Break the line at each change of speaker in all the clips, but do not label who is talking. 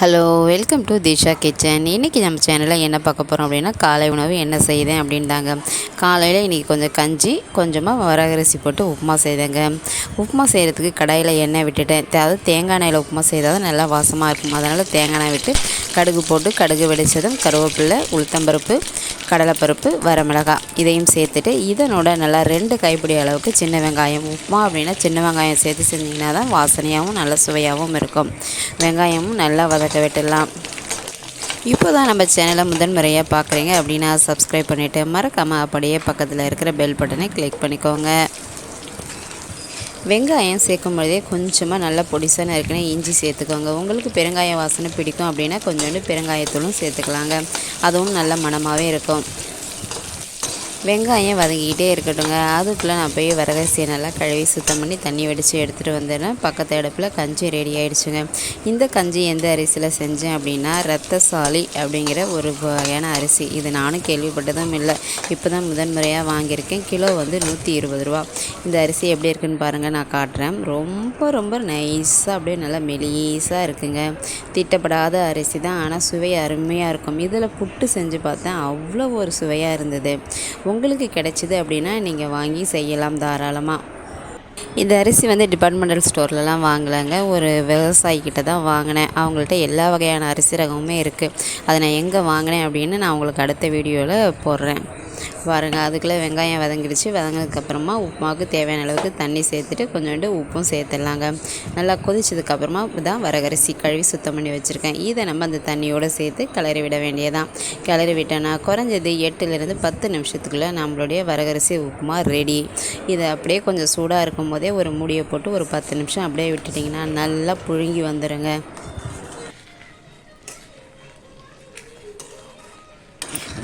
Hello, welcome to Disha kitchen. இன்றைக்கி நம்ம சேனலில் என்ன பார்க்க போகிறோம் அப்படின்னா, காலை உணவு என்ன செய்தேன் அப்படின்னு தாங்க. காலையில் இன்றைக்கி கொஞ்சம் கஞ்சி, கொஞ்சமாக வரகரிசி போட்டு உப்புமா செய்தேங்க. உப்புமா செய்கிறதுக்கு கடாயில் எண்ணெய் விட்டுட்டேன். அதாவது தேங்காய் எண்ணெயில் உப்புமா செய்தால் தான் நல்லா வாசமாக இருக்கும். அதனால் தேங்காய் எண்ணெய் விட்டு கடுகு போட்டு, கடுகு வெடித்ததும் கருவேப்பிலை, உளுத்தம்பருப்பு, கடலைப்பருப்பு, வரமிளகாய் இதையும் சேர்த்துட்டு இதனோட நல்லா 2 கைப்பிடி அளவுக்கு சின்ன வெங்காயம். உப்புமா அப்படின்னா சின்ன வெங்காயம் சேர்த்து செஞ்சிங்கன்னா தான் வாசனையாகவும் நல்ல சுவையாகவும் இருக்கும். வெங்காயமும் நல்லா வதக்க விட்டுடலாம். இப்போ தான் நம்ம சேனலை முதன்முறையாக பார்க்குறீங்க அப்படின்னா சப்ஸ்கிரைப் பண்ணிவிட்டு மறக்காமல் அப்படியே பக்கத்தில் இருக்கிற பெல் பட்டனை கிளிக் பண்ணிக்கோங்க. வெங்காயம் சேர்க்கும் பொழுதே கொஞ்சமாக நல்லா பொடிசாக நறுக்கின இஞ்சி சேர்த்துக்கோங்க. உங்களுக்கு பெருங்காய வாசனை பிடிக்கும் அப்படின்னா கொஞ்சோண்டு பெருங்காயத்தூளும் சேர்த்துக்கலாங்க. அதுவும் நல்ல மணமாகவே இருக்கும். வெங்காயம் வதங்கிக்கிட்டே இருக்கட்டுங்க. அதுக்குள்ளே நான் போய் வரகரிசியை நல்லா கழுவி சுத்தம் பண்ணி தண்ணி வடித்து எடுத்துகிட்டு வந்தேன்னா பக்கத்து அடுப்பில் கஞ்சி ரெடி ஆகிடுச்சுங்க. இந்த கஞ்சி எந்த அரிசியில் செஞ்சேன் அப்படின்னா ரத்தசாலி அப்படிங்கிற ஒரு வகையான அரிசி. இது நானும் கேள்விப்பட்டதும் இல்லை, இப்போ தான் முதன்முறையாக வாங்கியிருக்கேன். கிலோ வந்து 120 ரூபா. இந்த அரிசி எப்படி இருக்குன்னு பாருங்கள், நான் காட்டுறேன். ரொம்ப ரொம்ப நைஸாக அப்படியே நல்லா மெலிசாக இருக்குங்க. திட்டப்படாத அரிசி தான், ஆனால் சுவை அருமையாக இருக்கும். இதில் புட்டு செஞ்சு பார்த்தேன், அவ்வளோ ஒரு சுவையாக இருந்தது. உங்களுக்கு கிடைச்சிது அப்படின்னா நீங்கள் வாங்கி செய்யலாம் தாராளமாக. இந்த அரிசி வந்து டிபார்ட்மெண்டல் ஸ்டோர்லலாம் வாங்கலைங்க, ஒரு விவசாயிக்கிட்ட தான் வாங்கினேன். அவங்கள்ட்ட எல்லா வகையான அரிசி ரகமுமே இருக்குது. அதை நான் எங்கே வாங்கினேன் அப்படின்னு நான் உங்களுக்கு அடுத்த வீடியோவில் போடுறேன் பாருங்கள். அதுக்குள்ளே வெங்காயம் வதங்கிடுச்சு. வதங்கினதுக்கப்புறமா உப்புமாவுக்கு தேவையான அளவுக்கு தண்ணி சேர்த்துட்டு கொஞ்சோண்டு உப்பும் சேர்த்துடலாங்க. நல்லா கொதிச்சதுக்கப்புறமா தான் வரகரிசி கழுவி சுத்தம் பண்ணி வச்சுருக்கேன். இதை நம்ம அந்த தண்ணியோடு சேர்த்து கிளறி விட வேண்டியதான். கிளறி விட்டோன்னா குறைஞ்சது 8லேருந்து 10 நிமிஷத்துக்குள்ளே நம்மளுடைய வரகரிசி உப்புமா ரெடி. இதை அப்படியே கொஞ்சம் சூடாக இருக்கும் போதே ஒரு மூடியை போட்டு ஒரு 10 நிமிஷம் அப்படியே விட்டுட்டிங்கன்னா நல்லா புழுங்கி வந்துடுங்க.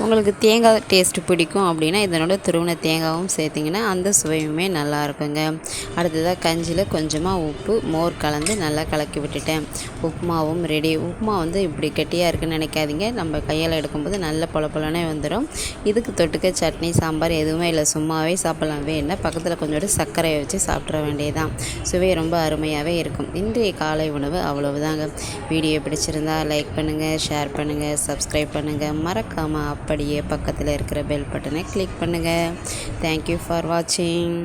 உங்களுக்கு தேங்காய் டேஸ்ட்டு பிடிக்கும் அப்படின்னா இதனோட துருவின தேங்காயும் சேர்த்திங்கன்னா அந்த சுவையுமே நல்லா இருக்குங்க. அடுத்ததாக கஞ்சியில் கொஞ்சமாக உப்பு, மோர் கலந்து நல்லா கலக்கி விட்டுட்டேன். உப்புமாவும் ரெடி. உப்புமா வந்து இப்படி கெட்டியாக இருக்குன்னு நினைக்காதீங்க, நம்ம கையால் எடுக்கும்போது நல்ல பொலப்பொலனே வந்துடும். இதுக்கு தொட்டுக்க சட்னி, சாம்பார் எதுவுமே இல்லை, சும்மாவே சாப்பிட்லாம். வேணா பக்கத்தில் கொஞ்சோண்டு சர்க்கரையை வச்சு சாப்பிட்ற வேண்டியதான். சுவை ரொம்ப அருமையாகவே இருக்கும். இன்றைய காலை உணவு அவ்வளவுதாங்க. வீடியோ பிடிச்சிருந்தா லைக் பண்ணுங்கள், ஷேர் பண்ணுங்கள், சப்ஸ்கிரைப் பண்ணுங்கள். மறக்காமல் அப்படியே பக்கத்தில் இருக்கிற பெல் பட்டனை கிளிக் பண்ணுங்கள். தேங்க்யூ ஃபார் வாட்சிங்.